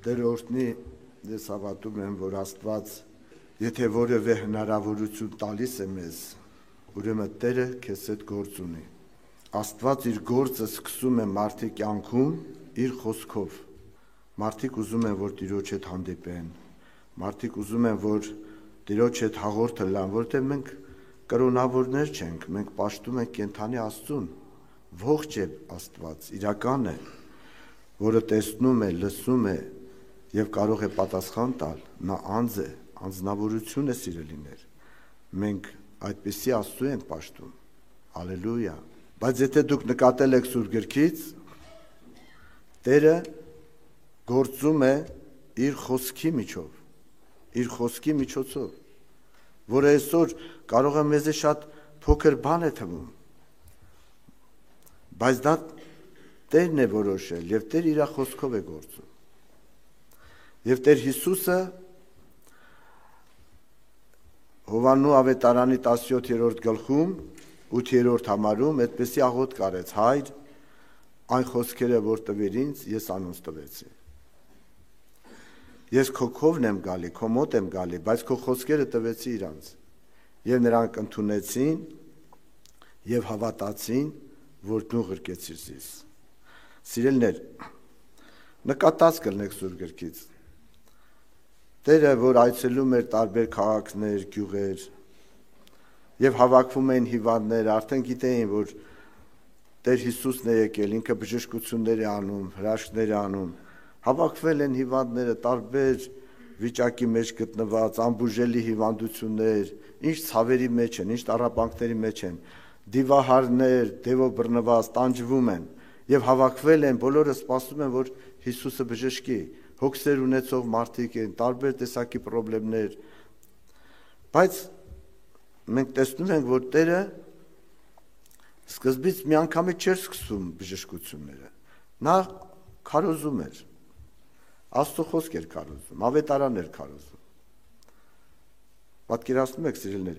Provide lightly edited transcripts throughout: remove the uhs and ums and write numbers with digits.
Տեր օրհնի, ես հավատում եմ, որ Աստված, եթե որևէ հնարավորություն տալիս է մեզ, ուրեմն Տերը քեզ հետ գործ ունի։ Աստված իր գործը սկսում է մարդի կյանքում իր խոսքով։ Մարդիկ ուզում են, որ Տիրոջ հետ հանդիպեն, մարդիկ ուզում են, որ Տիրոջ հետ հաղորդը լան, որտեղ մենք կրոնավորներ չենք, մենք պաշտում ենք կենդանի Աստծուն, ողջ է Աստված, իրական է, որը տեսնում է, լսում է և կարող է պատասխան տալ, նա անձ է, անձնավորություն է սիրելիներ, մենք այդպիսի Աստծու ենք պաշտում, հալելույա, բայց եթե դուք նկատել եք Սուրբ գրքից, Տերը գործում է իր խոսքի միջոցով, որը այսօր կարող է մեզ շատ փոքր բան է թվում, բայց դա Տերն է որոշել և Տեր իր խոսքով է գործում։ Եվ Տեր Հիսուսը Հովհաննու ավետարանի 17-րդ գլխում 8-րդ համարում այդպիսի աղոթք արեց. Հայր, այն խոսքերը, որ տվիր ինձ, ես անոնց տվեցի։ Ես քո քովն եմ գալի, քո մոտ եմ գալի, բայց քո խոսքերը տվեցի իրանց։ Եվ նրանք ընդունեցին և հավատացին, որ դու ղրկեցիր զիս։ Սիրելիներ, նկատած կլնեք Սուրբ գրքից։ Տերը, որ այցելում էր տարբեր քաղաքներ, գյուղեր և հավաքվում էին հիվանդներ, արդեն գիտեին, որ Տեր Հիսուսն է եկել, ինքը բժշկություններ է անում, հրաշքներ է անում, հավաքվել են հիվանդները տարբեր վիճակի մեջ գտնված, անբուժելի հիվանդություններ, ինչ ցավերի մեջ են, ինչ տառապանքների մեջ են, դիվահարներ, դևով բռնված, տանջվում են և հավաքվել են, բոլորը սպասում են, որ Հիսուսը բժշկի, հոգսեր ունեցող մարդիկ են, տարբեր տեսակի պրոբլեմներ, բայց մենք տեսնում ենք, որ Տերը սկզբից մի անգամից չէր սկսում բժշկությունները, նա քարոզում էր, Աստծո խոսք էր քարոզում, ավետարան էր քարոզում։ Պատկերացնում եք, սիրելիներ,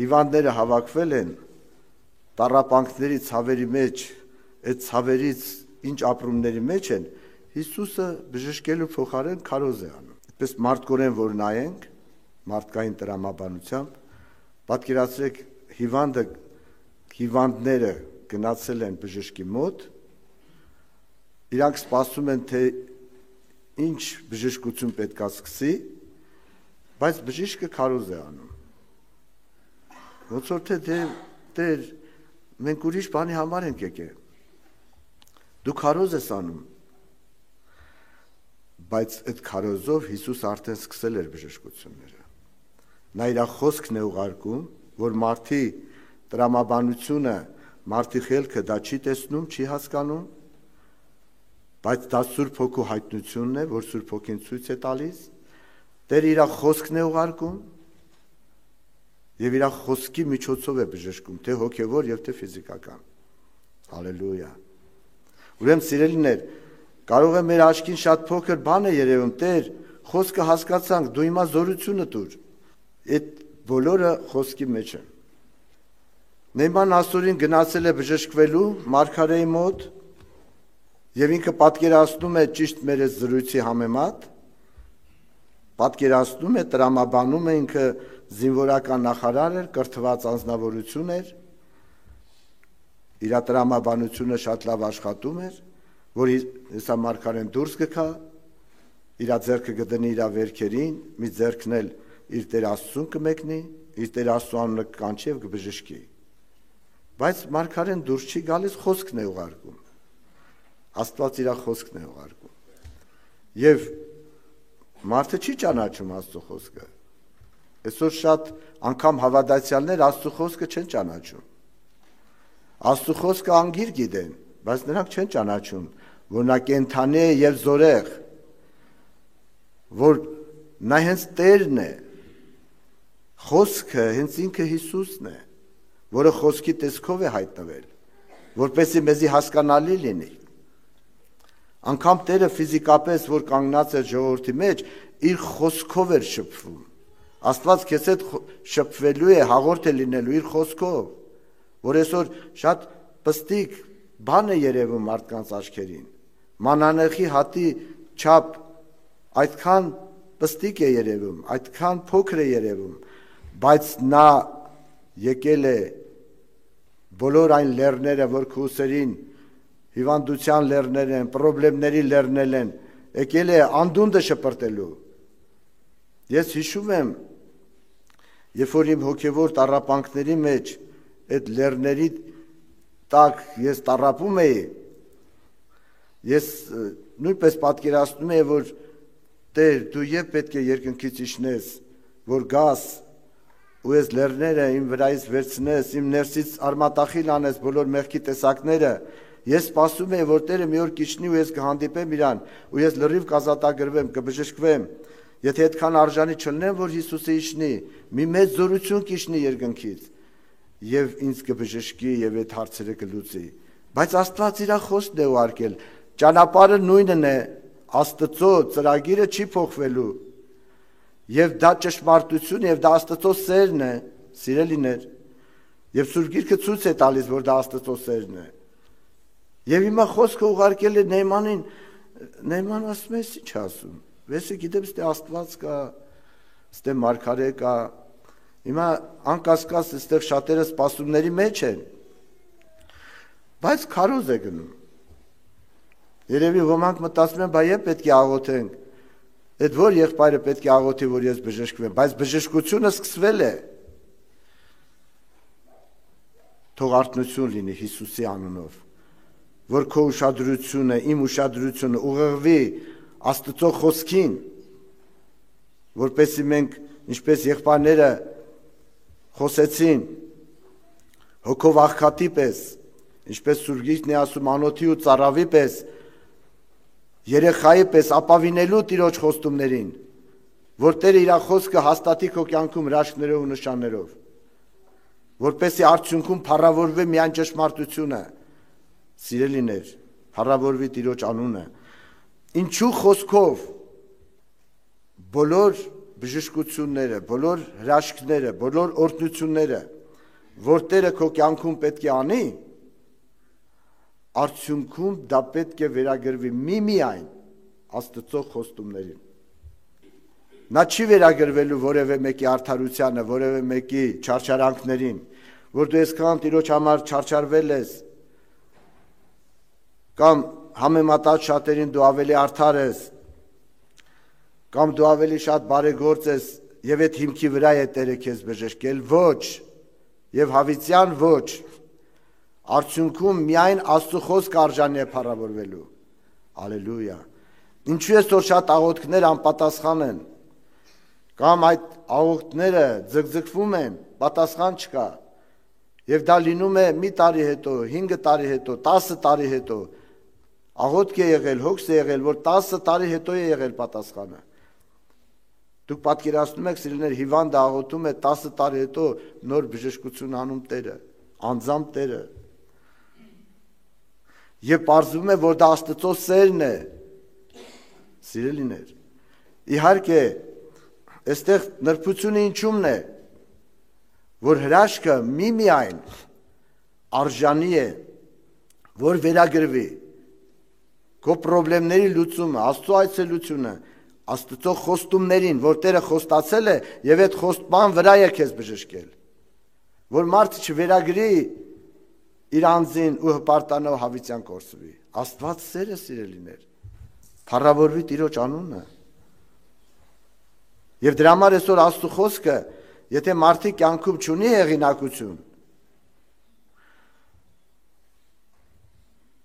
հիվանդները հավաքվել են տառապանքների ցավերի մեջ, այդ ցավերից ինչ ապրումների մեջ են, Հիսուսը բժշկելու փոխարեն քարոզ է անում։ Այդպես մարդկորեն որ նայենք, մարդկային տրամաբանությամբ, պատկերացրեք հիվանդները գնացել են բժշկի մոտ, իրանք սպասում են, թե ինչ բժշկություն պետք է սկսի, բայց բժիշկը քարոզ է անում։ Ոնց որ թե Տեր, մենք ուրիշ բանի համար ենք եկել, դու քարոզ ես անում, բայց այդ քարոզով Հիսուս արդեն սկսել էր բժշկությունները։ Նա իր խոսքն է ուղարկում, որ մարդի տրամաբանությունը, մարդի խելքը դա չի տեսնում, չի հասկանում, բայց դա Սուրբ Հոգու հայտնությունն է, որ Սուրբ Հոգին ցույց է տալիս, Տերը իր խոսքն է ուղարկում և իր խոսքի միջոցով է բժշկում, թե հոգևոր և թե ֆիզիկական։ Հալելույա։ Ուրեմն սիրելիներ, կարող է մեր աչքին շատ փոքր բան է երևում, Տեր, խոսքը հասկացանք, դու հիմա զորությունը տուր։ Այդ բոլորը խոսքի մեջ է։ Նեման ասորին գնացել է բժշկվելու մարգարեի մոտ և ինքը պատկերացնում է ճիշտ մեր զրույցի համեմատ, պատկերացնում է, տրամաբանում է, ինքը զինվորական նախարար էր, կրթված անձնավորություն էր, իր տրամաբանությունը շատ լավ աշխատում էր, որ հեսա մարգարեն դուրս գքա, իր ձեռքը կդնի իր վերքերին, մի ձեռքն էլ իր Տեր Աստծուն կմեկնի, իր Տեր Աստծու անունը կկանչի և կբժշկի։ Բայց մարգարեն դուրս չի գալիս, խոսքն է ուղարկում։ Աստված իր խոսքն է ուղարկում։ Եվ մարդը չի ճանաչում Աստծո խոսքը։ Այսօր շատ անգամ հավատացյալներ Աստծո խոսքը չեն ճանաչում։ Աստծո խոսքը անգիր գիտեն, բայց նրանք չեն ճանաչում, որ նա կենդանի է և զորեղ, որ նա հենց Տերն է, խոսքը հենց ինքը Հիսուսն է, որը խոսքի տեսքով է հայտնվել, որպեսզի մեզի հասկանալի լինի։ Անգամ Տերը ֆիզիկապես, որ կանգնած էր ժողովրդի մեջ, իր խոսքով էր շփվում։ Աստված քեզ հետ շփվելու է, հաղորդ է լինելու իր խոսքով, որ այսօր շատ պստիկ բան է երևում մարդկանց աչքերին։ Մանանեխի հատի չափ այդքան պստիկ է երևում, այդքան փոքր է երևում, բայց նա եկել է բոլոր այն լեռները, որ քո ուսերին հիվանդության լեռներ են, պրոբլեմների լեռներ են, եկել է անդունդը շպրտելու։ Ես հիշում եմ, երբ որ իմ հոգևոր տառապանքների մեջ այդ լեռների տակ ես տառապում էի, ես նույնպես պատկերացնում էի, որ Տեր, դու երբ պետք է երկնքից իջնես, որ գաս ու ես լեռները իմ վրայից վերցնես, իմ ներսից արմատախիլ անես բոլոր մեղքի տեսակները, ես սպասում եմ, որ Տերը մի օր կիջնի ու ես կհանդիպեմ իրան, ու ես լրիվ կազատագրվեմ, կբժշկվեմ, եթե այդքան արժանի չլնեմ, որ Հիսուսը իջնի, մի մեծ զորություն կիջնի երկնքից, եւ ինձ կբժշկի եւ այդ հարցերը կլուծի։ Բայց Աստված իր խոսքն է ուղարկել, ճանապարհը նույնն է, Աստծո ծրագիրը չի փոխվելու, եւ դա ճշմարտություն եւ դա Աստծո սերն է, սիրելիներ, եւ Սուրբ Գիրքը ցույց է տալիս, որ դա Աստծո սերն է։ Եվ հիմա խոսքը ուղարկել է Նեյմանին, Նեյման ասում է, ի՞նչ ասում։ Վեսը գիտեմ, ստե Աստված կա, ստե մարգարե կա։ Հիմա անկասկած այստեղ շատերը սպասումների մեջ են, բայց քարոզ է գնում։ Երևի ոմանք մտածում են, բայ է պետք է աղոթենք։ Այդ որ եղբայրը պետք է աղոթի, որ ես բժշկվեմ, բայց բժշկությունը սկսվել է։ Թող արթնություն լինի Հիսուսի անունով, որ քո ուշադրությունը, իմ ուշադրությունը ուղղվի Աստծո խոսքին, որպեսզի մենք, ինչպես եղբայրները խոսեցին, հոգով աղքատի պես, ինչպես Սուրբ Գիրքն է ասում, անոթի ու ծառավի պես, երեխայի պես ապավինելու Տիրոջ խոստումներին, որ Տերը իր խոսքը հաստատի քո կյանքում հրաշքներով ու նշաններով, որպեսզի արդյունքում փառավորվի միայն ճշմարտությունը, սիրելիներ, փառավորվի Տիրոջ անունը։ Ինչու խոսքով բոլոր բժշկությունները, բոլոր հրաշքները, բոլոր օրհնությունները, որ Տերը քո կյանքում պետք է անի, արդյունքում դա պետք է վերագրվի միմիայն Աստծո խոստումներին։ Նա չի վերագրվելու որևէ մեկի արդարությանը, որևէ մեկի չարչարանքներին, որ դու այսքան Տիրոջ համար չարչարվել ես, կամ համեմատած շատերին դու ավելի արդար ես, կամ դու ավելի շատ բարեգործ ես, եւ այդ հիմքի վրա է Տերը քեզ բժշկել, ոչ, եւ հավիտյան ոչ, արդյունքում միայն Աստծո խոսքը արժանի է փառավորվելու։ Ալելույա։ Ինչու է որ շատ աղոթքներ անպատասխան են, կամ այդ աղոթքները ձգձգվում են, պատասխան չկա, եւ դա լինում է մի տարի հետո, 5 տարի հետո, 10 տարի հետո, աղոթք է եղել, հոգս է եղել, որ 10 տարի հետո է եղել պատասխանը։ Դուք պատկերացնում եք, սիրելիներ, հիվանդը աղոթում է 10 տարի հետո նոր բժշկություն անում Տերը, անձամբ Տերը։ Եվ պարզվում է, որ դա Աստծո սերն է, սիրելիներ։ Իհարկե, այստեղ նրբությունը ինչումն է, որ հրաշքը միմիայն արժանի է, որ վերագրվի քո պրոբլեմների լուծումը, Աստծո այցելությունը, Աստծո խոստումներին, որ Տերը խոստացել է եւ այդ խոստման վրա է քեզ բժշկել, որ մարդը չվերագրի իր անձին ու հպարտանով հավիտյան կորսվի։ Աստված սեր է, սիրելիներ, փառավորվի Տիրոջ անունը։ Եվ դրա համար այսօր Աստծո խոսքը, եթե մարդի կյանքում չունի հեղինակություն,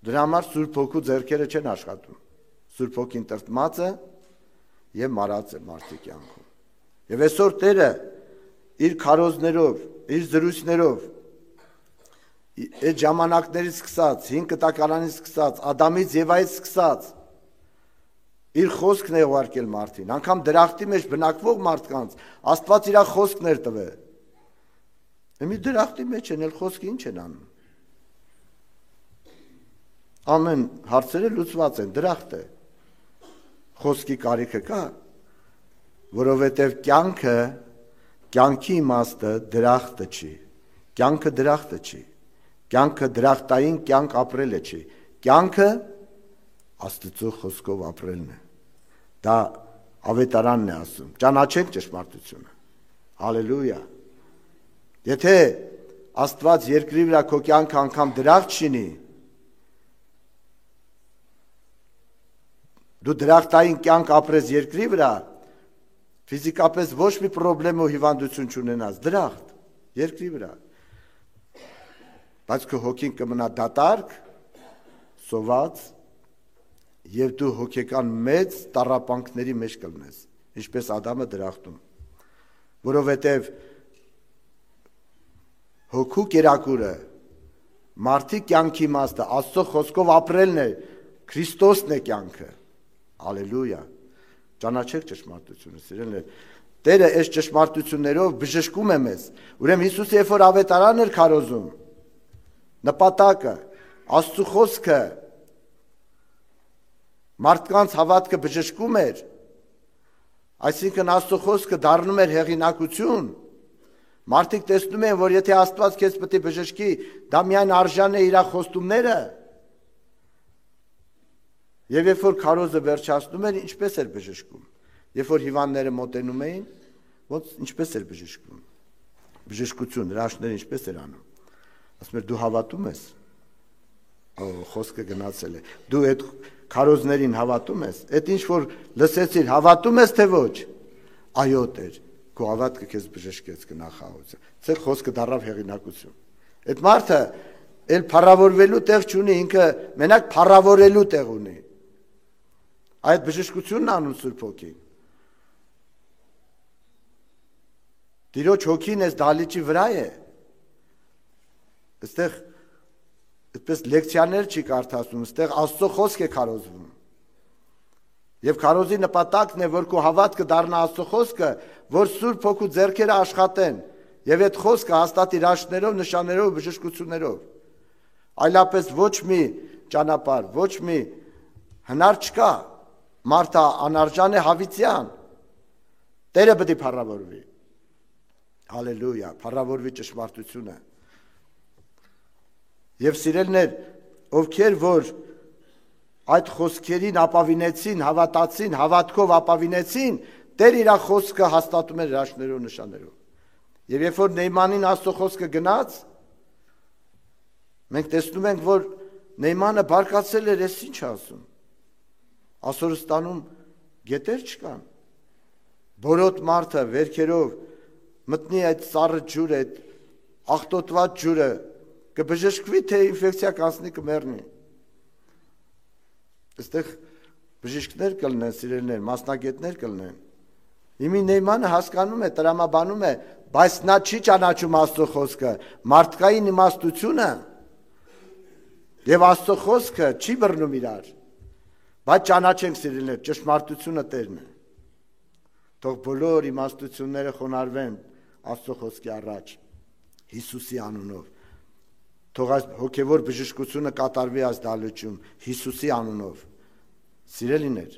դրա համար Սուրբ Հոգու ձեռքերը չեն աշխատում։ Սուրբ Հոգին տրտմած է եւ մարած է մարդի կյանքում։ Եվ այսօր Տերը իր քարոզներով, իր զրույցներով, այդ ժամանակներից սկսած, 5 տակարանից սկսած, Ադամից Եվայից սկսած, իր խոսքն է ուղարկել մարդին, անգամ դրախտի մեջ բնակվող մարդկանց Աստված իր խոսքն էր տվել։ Մի դրախտի մեջ են, էլ խոսքը ինչ են անում։ Ամեն հարցերը լուծված են, դրախտ է։ Խոսքի կարիքը կա, որովհետև կյանքի իմաստը դրախտը չի, կյանքը դրախտը չի, կյանքը դրախտային կյանք ապրելը չի, կյանքը Աստծո խոսքով ապրելն է։ Դա Ավետարանն է ասում, ճանաչեք ճշմարտությունը։ Հալելույա։ Եթե Աստված երկրի վրա քո կյանքը անգամ դրախտ չինի, դու դրախտային կյանք ապրես երկրի վրա, ֆիզիկապես ոչ մի պրոբլեմ ու հիվանդություն չունենաս, դրախտ, երկրի վրա։ Բայց քո հոգին կմնա դատարկ, սոված, եւ դու հոգեկան մեծ տառապանքների մեջ կլնես, ինչպես Ադամը դրախտում, որովհետեւ հոգու կերակուրը, մարդի կյանքի իմաստը, Աստծո խոսքով ապրելն է, Քրիստոսն է կյանքը, հալելույա, ճանաչեք ճշմարտությունը, սիրելիներ, Տերը այս ճշմարտություններով բժշկում է մեզ, ուրեմն Հիսուսը երբ որ ավետարան էր քարոզում, նպատակը, Աստծո խոսքը, մարդկանց հավատքը բժշկում էր, այսինքն Աստծո խոսքը դառնում էր հեղինակություն, մարդիկ տեսնում են, որ եթե Աստված քեզ պետք է բժշկի, դա միայն արժան է իր խոստումները, եւ երբ որ քարոզը վերջացնում էր, ինչպես էր բժշկում, երբ որ հիվանդները մոտենում էին, ոնց ինչպես էր բժշկում, բժշկություն, հրաշքները ինչպես էր անում, ասում էր դու հավատում ես, խոսքը գնացել է, դու այդ քարոզներին հավատում ես, այդ ինչ որ լսեցիր, հավատում ես թե ոչ, այո Տեր, քո հավատքը քեզ բժշկեց կնախահոծը, ցե խոսքը դառավ հեղինակություն, այդ մարդը էլ փառավորվելու տեղ չունի, ինքը մենակ փառավորելու տեղ ունի, այդ բժշկությունն անում Սուրբ Հոգին, Տիրոջ հոգին այս դահլիճի վրա է, այստեղ այդպես լեկցիաներ չի կարդացում, այստեղ Աստծո խոսք է քարոզվում։ Եվ քարոզի նպատակն է, որ քո հավատքը դառնա Աստծո խոսքը, որ Սուրբ Հոգու ձեռքերը աշխատեն, եւ այդ խոսքը հաստատի հրաշքներով, նշաններով, բժշկություններով։ Այլապես ոչ մի ճանապարհ, ոչ մի հնար չկա։ Մարդը անարժան է հավիտյան։ Տերը պետք է փառավորվի։ Հալելույա, փառավորվի ճշմարտությունը։ Եվ սիրելիներ, ովքեր որ այդ խոսքերին ապավինեցին, հավատացին, հավատքով ապավինեցին, Տեր իր խոսքը հաստատում էր հրաշքներով, նշաններով։ Եվ երբ որ Նեյմանին Աստծո խոսքը գնաց, մենք տեսնում ենք, որ Նեյմանը բարկացել էր, ես ինչ ասում։ Ասորստանում գետեր չկան։ Բորոտ մարդը վերքերով մտնի այդ սառը ջուրը, այդ աղտոտված ջուրը կբժշկվի, թե ինֆեկցիա կանցնի, կմեռնի։ Այստեղ բժիշկներ կլինեն, սիրելիներ, մասնագետներ կլինեն։ Իմի Նեյմանը հասկանում է, տրամաբանում է, բայց նա չի ճանաչում Աստծո խոսքը, մարդկային իմաստությունը եւ Աստծո խոսքը չի բռնում իրար։ Բայց ճանաչենք, սիրելիներ, ճշմարտությունը Տերն է։ Թող բոլոր իմաստությունները խոնարհվեն Աստծո խոսքի առաջ, Հիսուսի անունով։ Թող այս հոգևոր բժշկությունը կատարվի այս դահլիճում Հիսուսի անունով։ Սիրելիներ,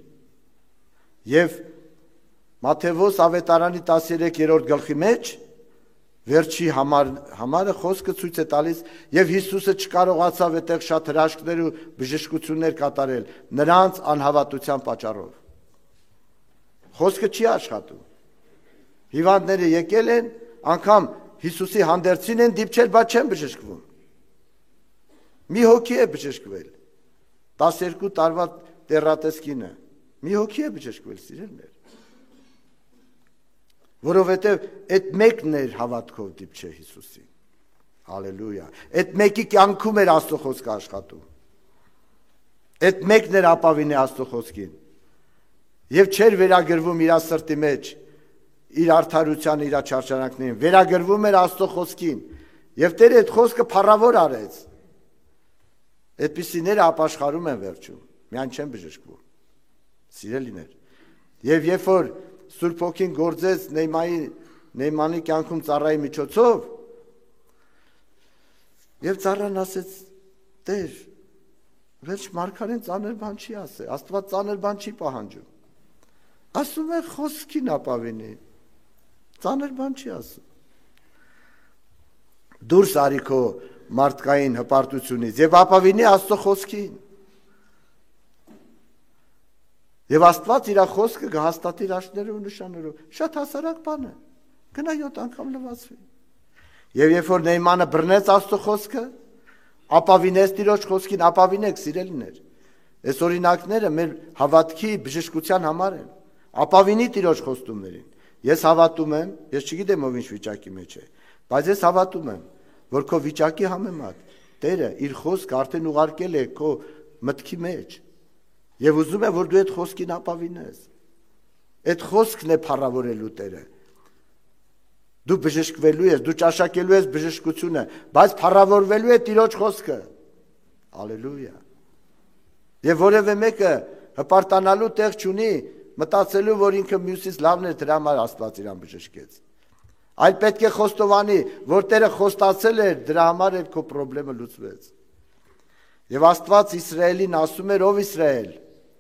եւ Մատթեոս ավետարանի 13-րդ գլխի մեջ վերջի համարը խոսքը ցույց է տալիս եւ Հիսուսը չկարողացավ այդտեղ շատ հրաշքներ ու բժշկություններ կատարել նրանց անհավատության պատճառով։ Խոսքը չի աշխատում։ Հիվանդները եկել են, անգամ Հիսուսի հանդերձին են դիպչել, բայց չեն բժշկվում։ Մի հոգի է բժշկվել, 12 տարվա տեռատեսկինը, մի հոգի է բժշկվել, սիրելիներ, որովհետև այդ մեկն էր հավատքով դիպչե Հիսուսին, հալելույա, այդ մեկի կյանքում էր Աստծո խոսքը աշխատում, այդ մեկն էր ապավինի Աստծո խոսքին, և չէր վերագրվում իր սրտի մեջ, իր արդարության, իր չարչարանքներին, վերագրվում էր Աստծո խոսքին, և Տերը այդ խոսքը փառավոր արեց, այդպիսիները ապաշխարում են վերջում, միայն չեն բժշկվում, սիրելիներ, և երբ որ Սուրբ Հոգին գործեց Նեյմանի կյանքում ծառայի միջոցով, և ծառան ասեց, Տեր, վերջ մարգարեն ծանր բան չի ասել, Աստված ծանր բան չի պահանջում, ասում է խոսքին ապավինի, ծանր բան չի ասում, դուրս արի քո մարդկային հպարտությունից և ապավինի Աստծո խոսքին, Եվ Աստված իր խոսքը կհաստատի իր աշներով ու նշաններով։ Շատ հասարակ բան է։ Գնա 7 անգամ լվացվի։ Եվ երբ որ Նեյմանը բռնեց Աստծո խոսքը, ապավինեց Տիրոջ խոսքին, ապավինեք սիրելիներ։ Այս օրինակները մեր հավատքի բժշկության համար են։ Ապավինի Տիրոջ խոստումներին։ Ես հավատում եմ, ես չգիտեմ ով ինչ վիճակի մեջ է, բայց ես հավատում եմ, որ քո վիճակի համեմատ Տերը իր խոսքը արդեն ուղարկել է քո մտքի մեջ։ Եվ ուզում է, որ դու այդ խոսքին ապավինես։ Այդ խոսքն է փառավորելու Տերը։ Դու բժշկվելու ես, դու ճաշակելու ես բժշկությունը, բայց փառավորվելու է Տիրոջ խոսքը։ Հալելույա։ Եվ որևէ մեկը հպարտանալու տեղ չունի, մտածելու, որ ինքը մյուսից լավն է, դրա համար Աստված իրան բժշկեց։ Այլ պետք է խոստովանի, որ Տերը խոստացել էր, դրա համար էլ քո խնդրը լուծվեց։ Եվ Աստված Իսրայելին ասում էր, ով Իսրայել,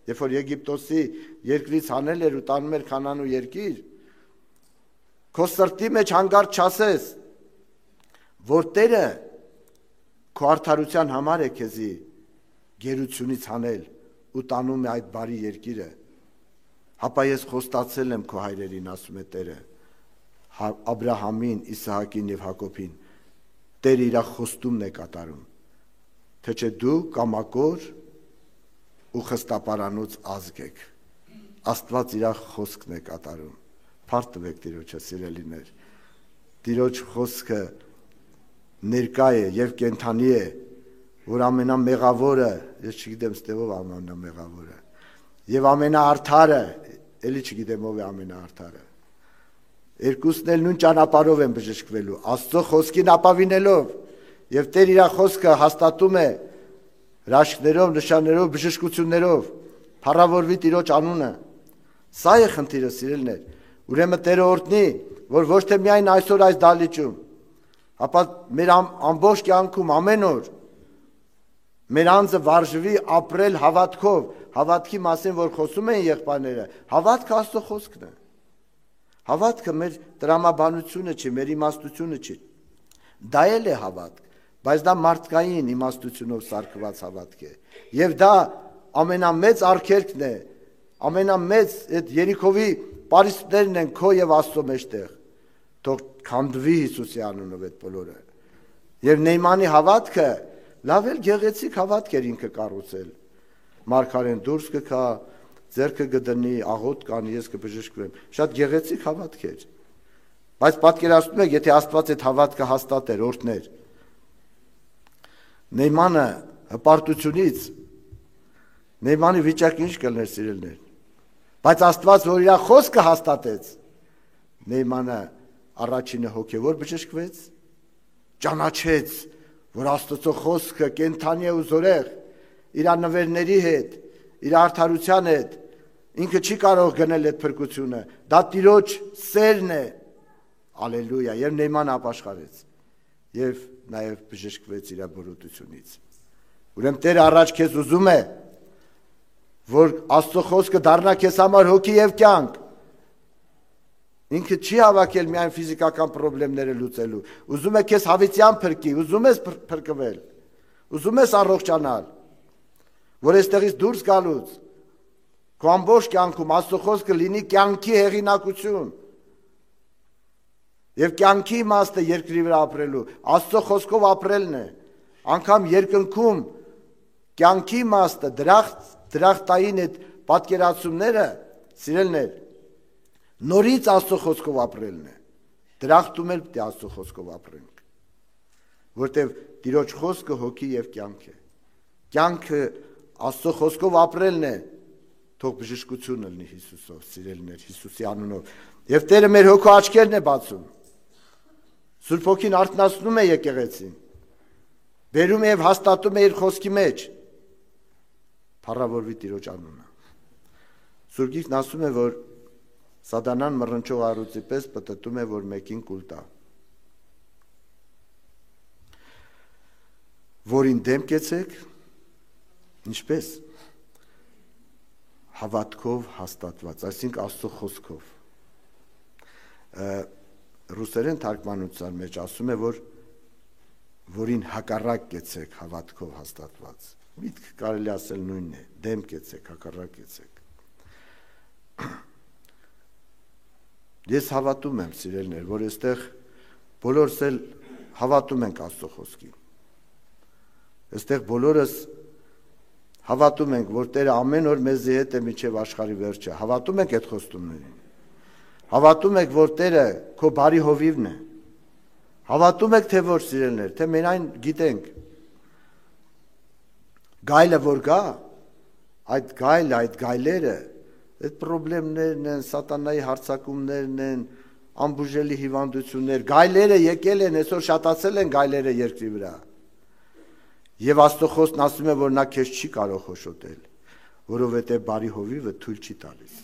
երբ որ Եգիպտոսի երկրից հանել էր ու տանում էր Քանանու երկիր, քո սրտի մեջ հանգարց չասես, որ Տերը քո արդարության համար է քեզի գերությունից հանել ու տանում է այդ բարի երկիրը։ Հապա ես խոստացել եմ քո հայրերին, ասում է Տերը, Աբրահամին, Իսահակին եւ Հակոբին, Տերը իր խոստումն է կատարում, թե չէ դու կամակոր ու խստապարանոց ազգ եք։ Աստված իր խոսքն է կատարում։ Փառք տվեք Տիրոջը, սիրելիներ։ Տիրոջ խոսքը ներկա է եւ կենթանի է, որ ամենամեղավորը, ես չգիտեմ ստեղով ամենամեղավորը, եւ ամենաարդարը, էլի չգիտեմ ով է ամենաարդարը։ Երկուսն էլ նույն ճանապարհով են բժշկվելու, Աստծո խոսքին ապավինելով, եւ Տեր իր խոսքը հաստատում է հրաշքներով, նշաններով, բժշկություններով, փառավորվի Տիրոջ անունը։ Սա է խնդիրը, սիրելիներ։ Ուրեմն Տերը օրհնի, որ ոչ թե միայն այսօր այս դալիճում, ապա մեր ամբողջ կյանքում ամեն օր մեր անձը վարժվի ապրել հավատքով, հավատքի մասին, որ խոսում են եղբայրները, հավատքը Աստծո խոսքն է։ Հավատքը մեր տրամաբանությունը չի, մեր իմաստությունը չի։ Դա էլ է հավատք, բայց դա մարդկային իմաստությունով սարքված հավատք է։ Եվ դա ամենամեծ արգելքն է, ամենամեծ այդ Երիքովի պարիսպներն են քո եւ Աստծո մեջտեղ։ Թող քանդվի Հիսուսի անունով այդ բոլորը։ Եվ Նեյմանի հավատքը լավ էլ գեղեցիկ հավատք էր ինքը կառուցել։ Մարգարեն դուրս կգա, ձեռքը կդնի, աղոտ կանի, ես կբժշկվեմ։ Շատ գեղեցիկ հավատք էր։ Բայց պատկերացնում եք, եթե Աստված այդ հավատքը հաստատեր, օրհներ։ Նեյմանը հպարտությունից Նեյմանի վիճակը ինչ կլներ, սիրելիներ։ Բայց Աստված, որ իր խոսքը հաստատեց, Նեյմանը առաջինը հոգևոր բժշկվեց, ճանաչեց, որ Աստծո խոսքը կենթանի է ու զորեղ, իր նվերների հետ, իր արդարության հետ, ինքը չի կարող գնել այդ փրկությունը, դա Տիրոջ սերն է, ալելույա, եւ Նեյմանը ապաշխարեց, եւ նաեւ բժշկվեց իր բորոտությունից։ Ուրեմն Տերը առաջ քեզ ուզում է, որ Աստծո խոսքը դառնա քեզ համար հոգի եւ կյանք։ Ինքը չի հավաքել միայն ֆիզիկական խնդիրները լուծելու, ուզում է քեզ հավիտյան փրկի, ուզում ես փրկվել, ուզում ես առողջանալ, որ այստեղից դուրս գալուց քո ամբողջ կյանքում Աստծո խոսքը լինի կյանքի հեղինակություն։ Եվ կյանքի իմաստը երկրի վրա ապրելու, Աստծո խոսքով ապրելն է, անգամ երկնքում կյանքի իմաստը դրախտային այդ պատկերացումները, սիրելիներ, նորից Աստծո խոսքով ապրելն է։ Դրախտում էլ պետք է Աստծո խոսքով ապրենք, որտեղ Տիրոջ խոսքը հոգի եւ կյանք է։ Կյանքը Աստծո խոսքով ապրելն է, թող բժշկությունը լինի Հիսուսով, սիրելիներ, Հիսուսի անունով։ Եվ Տերը մեր հոգու աչքերն է բացում։ Սուրբ Հոգին արթնացնում է եկեղեցին, բերում է եւ հաստատում է իր խոսքի մեջ։ Փառավորվի Տիրոջ անունը։ Սուրբ Գիրքն ասում է, որ Սատանան մռնչող առյուծի պես պտտում է, որ մեկին կուլ տա։ Որին դեմ կեցեք, ինչպես հավատքով հաստատված, այսինքն Աստծո խոսքով։ Ռուսերեն թարգմանության մեջ ասում է, որին հակառակ կեցեք հավատքով հաստատված։ Միտք կարելի ասել նույնն է, դեմ կեցեք, հակառակ կեցեք։ Ես հավատում եմ, սիրելիներ, որ այստեղ բոլորս էլ հավատում ենք Աստծո խոսքին։ Այստեղ բոլորս հավատում ենք, որ Տերը ամեն օր մեզի հետ է մինչև աշխարհի վերջը։ Հավատում ենք այդ խոստումներին։ Հավատում եք, որ Տերը քո բարի հովիվն է։ Հավատում եք, թե ոչ, սիրելիներ, թե մենք այն գիտենք։ Գայլը որ գա, այդ գայլերը, այդ խնդիրներն են, սատանայի հարձակումներն են, անբուժելի հիվանդություններ, գայլերը եկել են, այսօր շատացել են գայլերը երկրի վրա։ Եվ Աստծո խոսքն ասում է, որ նա քեզ չի կարող խոշոտել, որովհետև բարի հովիվը թույլ չի տալիս,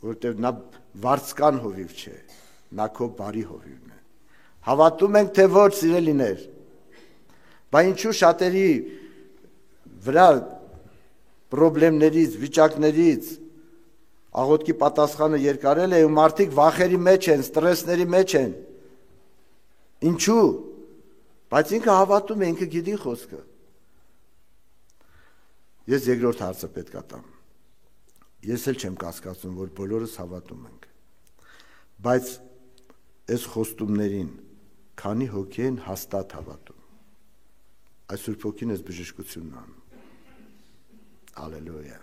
որովհետև նա վարձկան հովիվ չէ, նա քո բարի հովիվն է։ Հավատում ենք, թե ոչ, սիրելիներ, բայց ինչու շատերի վրա խնդիրներից, վիճակներից աղոթքի պատասխանը երկարել է ու մարդիկ վախերի մեջ են, ստրեսների մեջ են։ Ինչու՞։ Բայց ինքը հավատում է, ինքը գիտի խոսքը։ Ես երկրորդ հարցը պետք է տամ։ Ես էլ չեմ կասկածում, որ բոլորս հավատում ենք։ Բայց այս խոստումներին քանի հոգի են հաստատ հավատում։ Այս Սուրբ Հոգին էս բժշկությունն անում։ Ալելույա։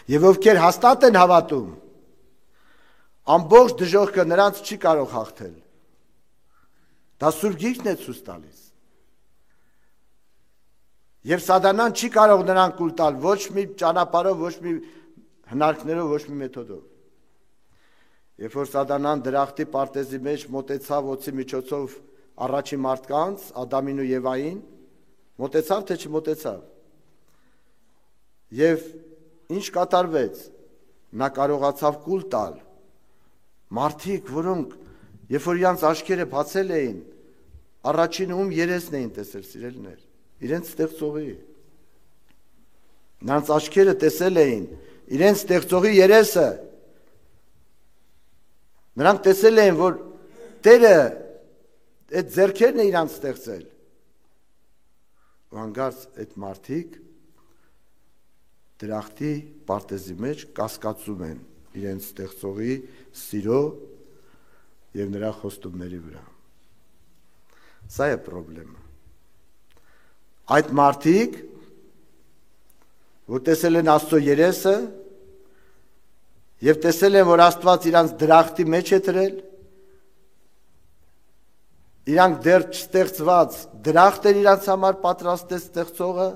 Եվ ովքեր հաստատ են հավատում, ամբողջ դժոխքը նրանց չի կարող հաղթել։ Դա Սուրբ Գիրքն է ցույց տալիս։ Եվ սատանան չի կարող նրան կուլ տալ ոչ մի ճանապարհով, ոչ մի հնարքներով, ոչ մի մեթոդով։ Երբ որ սատանան դրախտի պարտեզի մեջ մոտեցավ օծի միջոցով առաջի մարդկանց, Ադամին ու Եվային, մոտեցավ թե չմոտեցավ։ Եվ ինչ կատարվեց։ Նա կարողացավ կուլ տալ մարդիկ, որոնք երբ որ իրանց աչքերը բացել էին, առաջինը ում երեսն էին տեսել, սիրելիներ, իրենց ստեղծողի։ Նրանց աչքերը տեսել էին իրենց ստեղծողի երեսը։ Նրանք տեսել էին, որ Տերը այդ ձեռքերն է իրանց ստեղծել։ Ու հանկարծ այդ մարդիկ դրախտի պարտեզի մեջ կասկածում են իրենց ստեղծողի սիրո և նրա խոստումների վրա։ Սա է պրոբլեմը։ Այդ մարդիկ, որ տեսել են Աստծո երեսը և տեսել են, որ Աստված իրանց դրախտի մեջ է դրել, իրանք դեռ չստեղծված դրախտ էր իրանց համար պատրաստեց ստեղծողը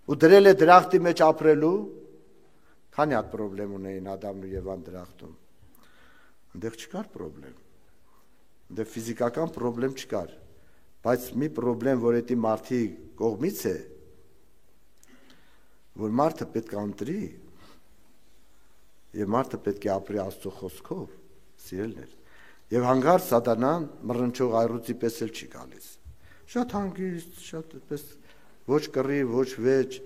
ու դրել է դրախտի մեջ ապրելու, քանի հատ պրոբլեմ ունեին Ադամն ու Եվան դրախտում։ Այնտեղ չկար պրոբլեմ, այնտեղ ֆիզիկական պրոբլեմ չկար, բայց մի պրոբլեմ, որ էդի մարդի կողմից է, որ մարդը պետք է ընտրի և մարդը պետք է ապրի Աստծո խոսքով, սիրելիներ, և հանկարծ սատանան մռնչող այռուծի պես էլ չի գալիս, շատ հանգիստ, շատ պես ոչ կռի, ոչ վեճ,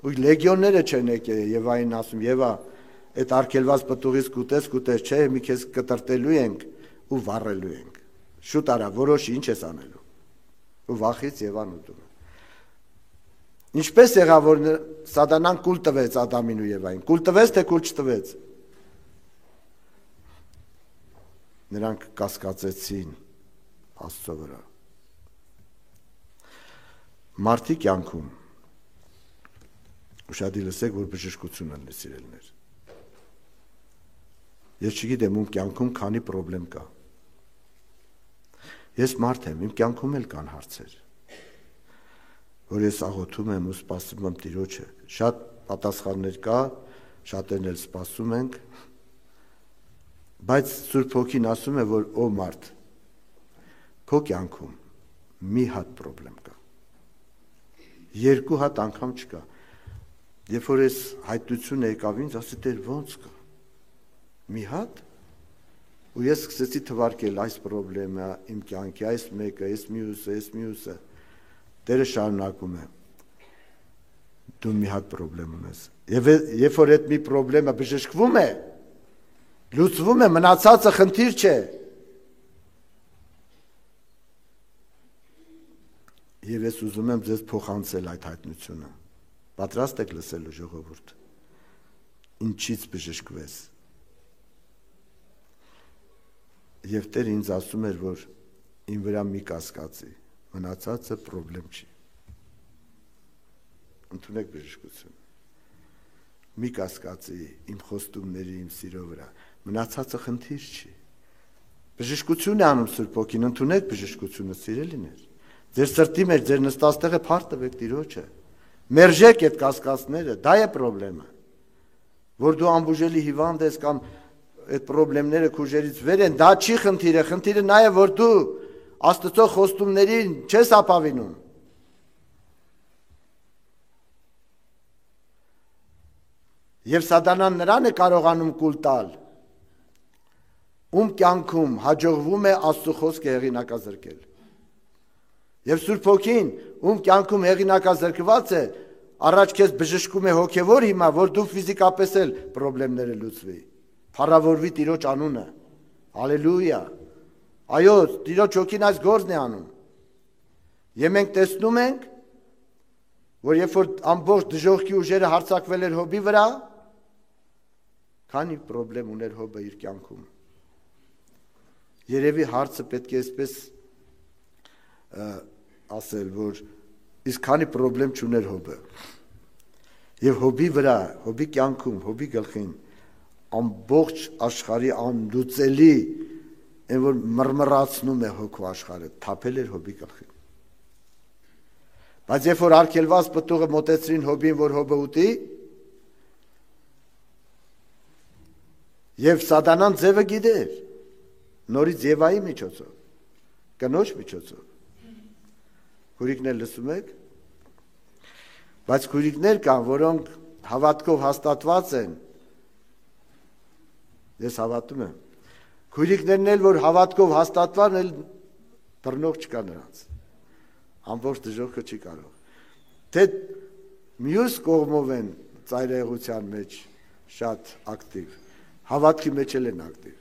ու լեգիոնները չեն եկել Եվային ասում, Եվա, այդ արգելված պտուղից կուտես, չէ, մի քեզ կտրտելու ենք ու վառելու ենք, շուտ արա, որոշի, ինչ ես անելու, ու վախից Եվան ուտում է։ Ինչպես եղավ, որ սատանան կուլ տվեց Ադամին ու Եվային, կուլ տվեց, թե կուլ չտվեց։ Նրանք կասկածեցին Աստծո վրա։ Մարդի կյանքում ուշադիր լսեք, որ բժշկություն ունի, սիրելիներ։ Ես չգիտեմ, ում կյանքում քանի պրոբլեմ կա։ Ես մարդ եմ, իմ կյանքում էլ կան հարցեր, որ ես աղոթում եմ ու սպասում եմ Տիրոջը։ Շատ պատասխաններ կա, շատերն էլ սպասում ենք, բայց Սուրբ Հոգին ասում է, որ ո մարդ, քո կյանքում մի հատ պրոբլեմ կա։ Երկու հատ անգամ չկա։ Երբ որ ես հայտնությունը եկավ ինձ, ասի Տեր ոնց կա։ Մի հատ։ Ու ես սկսեցի թվարկել այս պրոբլեմը, իմ կյանքի, այս մեկը, այս մյուսը։ Տերը շարունակում է։ Դու մի հատ պրոբլեմ ունես։ Եվ երբ որ այդ մի պրոբլեմը բժշկվում է, լուծվում է, մնացածը խնդիր չէ։ Եվ ես ուզում եմ ձեզ փոխանցել այդ հայտնությունը։ Պատրաստ եք լսելու ժողովուրդ։ ինչից բժշկվես։ Եվ Տերը ինձ ասում էր, որ իմ վրա մի կասկածի, մնացածը պրոբլեմ չի։ Ընդունեք բժշկություն։ Մի կասկածի իմ խոստումների, իմ սիրո վրա, մնացածը խնդիր չի։ Բժշկություն է անում Սուրբ Հոգին, ընդունեք բժշկությունը, սիրելիներ։ Ձեր սրտի մեջ, ձեր նստած տեղը փառք տվեք Տիրոջը։ Մերժեք այդ կասկածները, դա է պրոբլեմը։ Որ դու անբուժելի հիվանդ ես կամ այդ պրոբլեմները քուժերից վեր են, դա չի խնդիրը, խնդիրը նա է, որ դու Աստծո խոստումներին չես ապավինում։ Եվ Սատանան նրան է կարողանում կուլ տալ, ում կյանքում հաջողվում է Աստծո խոսքը հեղինակազրկել։ Եվ Սուրբ Հոգին, ում կյանքում հեղինակազրկված է, առաջ քեզ բժշկում է հոգևոր հիմա, որ դու ֆիզիկապես էլ պրոբլեմները լուծվի։ Փառավորվի Տիրոջ անունը։ Հալելույա։ Այո, Տիրոջ Հոգին այս գործն է անում։ Եվ մենք տեսնում ենք, որ երբ որ ամբողջ դժոխքի ուժերը հարձակվել էր Հոբի վրա, քանի պրոբլեմ ուներ Հոբը իր կյանքում։ Երևի հարցը պետք է այսպես ասել, որ իսկ քանի պրոբլեմ չուներ Հոբը։ Եվ Հոբի վրա, Հոբի կյանքում, Հոբի գլխին ամբողջ աշխարհի անլուծելի, այն որ մռմռացնում է հոգու աշխարհը, թափել էր Հոբի գլխին։ Բայց երբ որ արգելված պտուղը մոտեցրին Հոբին, որ Հոբը ուտի, եւ Սատանան ձևը գիտեր, նորից Եվայի միջոցով, կնոջ միջոցով։ Քուրիկներ լսում եք, բայց քուրիկներ կան, որոնք հավատքով հաստատված են, ես հավատում եմ, քուրիկներն էլ, որ հավատքով հաստատված են, բռնող չկա նրանց, ամբողջ դժոխքը չի կարող, թե մյուս կողմով են ծայրահեղության մեջ շատ ակտիվ, հավատքի մեջ էլ են ակտիվ,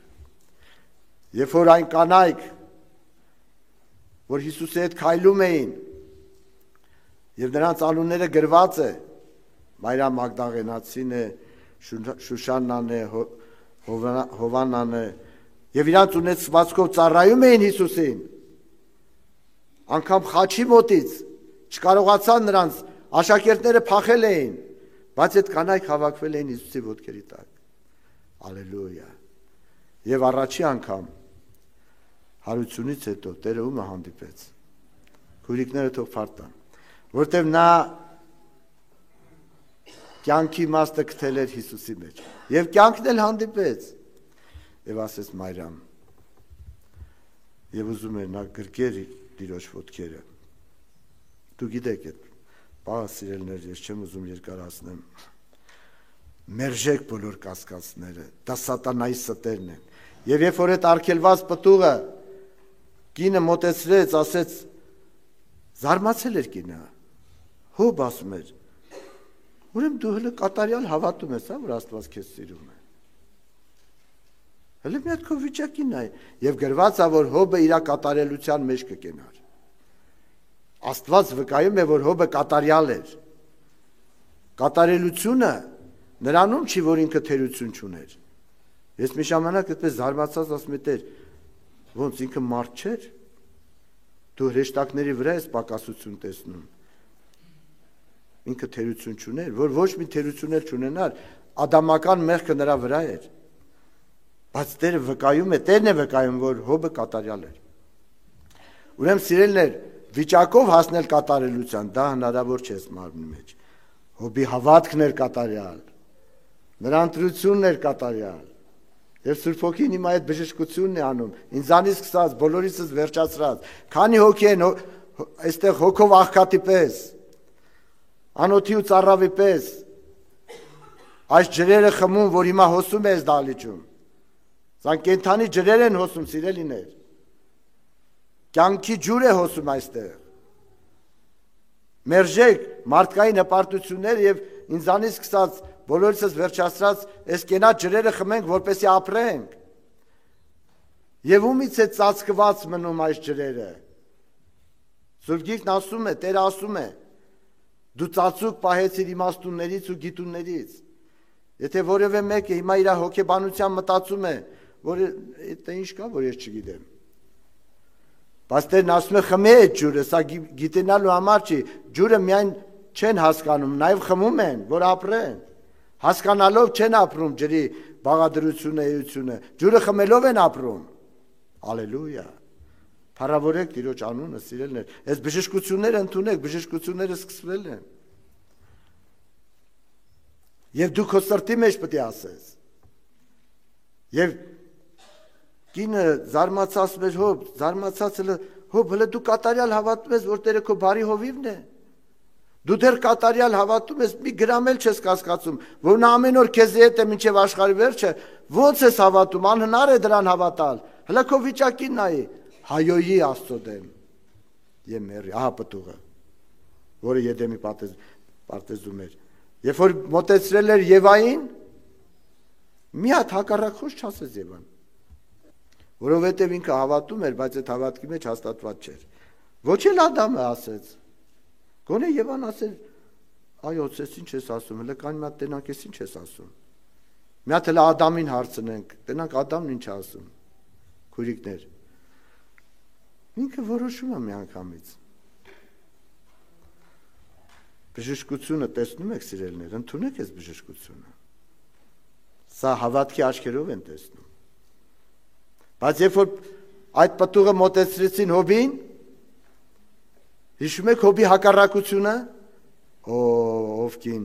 երբ որ այն կանայք, որ Հիսուսի հետ քայլում էին, եւ նրանց անունները գրված է, Մարիամ Մագդաղենացին է, Շուշաննան է, Հովանան է, եւ իրանց ունեցվածքով ծառայում էին Հիսուսին, անգամ խաչի մոտից չկարողացան նրանց աշակերտները փախել էին, բայց այդ կանայք հավաքվել էին Հիսուսի ոտքերի տակ։ Ալելույա։ Եվ առաջի անգամ հարությունից հետո Տերը ումը հանդիպեց։ Քուրիկները թող փառտան, որտեղ նա կյանքի իմաստը գտել էր Հիսուսի մեջ։ Եվ կյանքն էլ հանդիպեց։ Եվ ասեց Մարիամ, եւ ուզում էր նա գրկեր Տիրոջ ոտքերը։ Դու գիտեք այդ բաղ սիրելներ, ես չեմ ուզում երկարացնեմ։ Մերժեք բոլոր կասկածները, դա Սատանայի ստերն են։ Եվ երբ որ այդ արգելված պտուղը կինը մոտեցրեց, ասեց, զարմացել էր կինը։ Հոբ ասում էր, ուրեմն դու հələ կատարյալ հավատում ես, որ Աստված քեզ սիրում է։ Հələ մի հատ քո վիճակին նայ, եւ գրված է, որ Հոբը իր կատարելության մեջ կկենար։ Աստված վկայում է, որ Հոբը կատարյալ էր։ Կատարելությունը նրանում չի, որ ինքը թերություն չուներ։ Ես մի ժամանակ այդպես զարմացած ասում եմ, Տեր, ոնց ինքը մարդ չէր։ Դու հրեշտակների վրա ես պակասություն տեսնում։ Ինքը թերություն չուներ, որ ոչ մի թերություն էլ չունենար, ադամական մեղքը նրա վրա էր։ Բայց Տերը վկայում է, Տերն է վկայում, որ Հոբը կատարյալ էր։ Ուրեմն սիրելիներ, վիճակով հասնել կատարելության, դա հնարավոր չէ մարմնի մեջ։ Հոբի հավատքն էր կատարյալ, նրա ընտրությունն էր կատարյալ։ Եվ Սուրբ Հոգին հիմա այդ բժշկությունն է անում, ինձանից սկսած, բոլորիցս վերջացրած։ Քանի հոգի են այստեղ հոգով աղքատի պես, անոթի ու ծառավի պես, այս ջրերը խմում, որ հիմա հոսում է այս դահլիճում։ Սան կենդանի ջրեր են հոսում, սիրելիներ։ Կյանքի ջուր է հոսում այստեղ։ Մերժեք մարդկային հպարտություններ եւ ինձանից սկսած բոլորիցս վերջացրած այս կենաց ջրերը խմենք, որպեսզի ապրենք։ Եվ ումից է ծածկված մնում այս ջրերը։ Սուրբ Գիրքն ասում է, Տերը ասում է. դու ծածուկ պահեցիր իմաստուններից ու գիտուններից։ Եթե որևէ մեկը հիմա իր հոգեբանության մտածում է, որ դա ինչ կա, որ ես չգիտեմ։ Բայց Տերն ասում է խմե այդ ջուրը, սա գիտենալու համար չի, ջուրը միայն չեն հասկանում, նաև խմում են, որ ապրեն։ Հասկանալով չեն ապրում ջրի բաղադրությունը, էությունը, ջուրը խմելով են ապրում։ Ալելույա։ Փառավորեք Տիրոջ անունը, սիրելիներ։ Այս բժշկությունները ընդունեք, բժշկությունները սկսվել են։ Եվ դու քո սրտի մեջ պետք է ասես։ Եվ կինը զարմացած մեր հոբ, զարմացած հոբ, հələ դու կատարյալ հավատում ես, որ Տերը քո բարի հովիվն է։ Դու դեռ կատարյալ հավատում ես, մի գրամ էլ չես կասկածում, որ նա ամեն օր քեզ հետ է մինչև աշխարհի վերջը, ոնց ես հավատում, անհնար է դրան հավատալ։ Հələ քո վիճակին նայի, հայոյի Աստծո դեմ։ Եմ մերի, ահա պտուղը, որը Եդեմի պարտեզում էր։ Երբ որ մոտեցրել էր Եվային, մի հատ հակառակ խոսք չասեց Եվան, որովհետև ինքը հավատում էր, բայց այդ հավատքի մեջ հաստատված չէր։ Ոչ էլ Ադամը ասեց, գոնե Եվան ասել, այո, ես ինչ ես ասում, հələ կան մի հատ տենանք ես ինչ ես ասում։ Մի հատ հələ Ադամին հարցնենք, տենանք Ադամն ինչ ասում, քույրիկներ։ Ինքը որոշում է մի անգամից։ Բժշկությունը տեսնում եք սիրելիներ, ընդունեք այս բժշկությունը։ Սա հավատքի աչքերով են տեսնում։ Բայց երբ որ այդ պտուղը մոտեցրեցին Հոբին, հիշում եք Հոբի հակառակությունը, ով կին,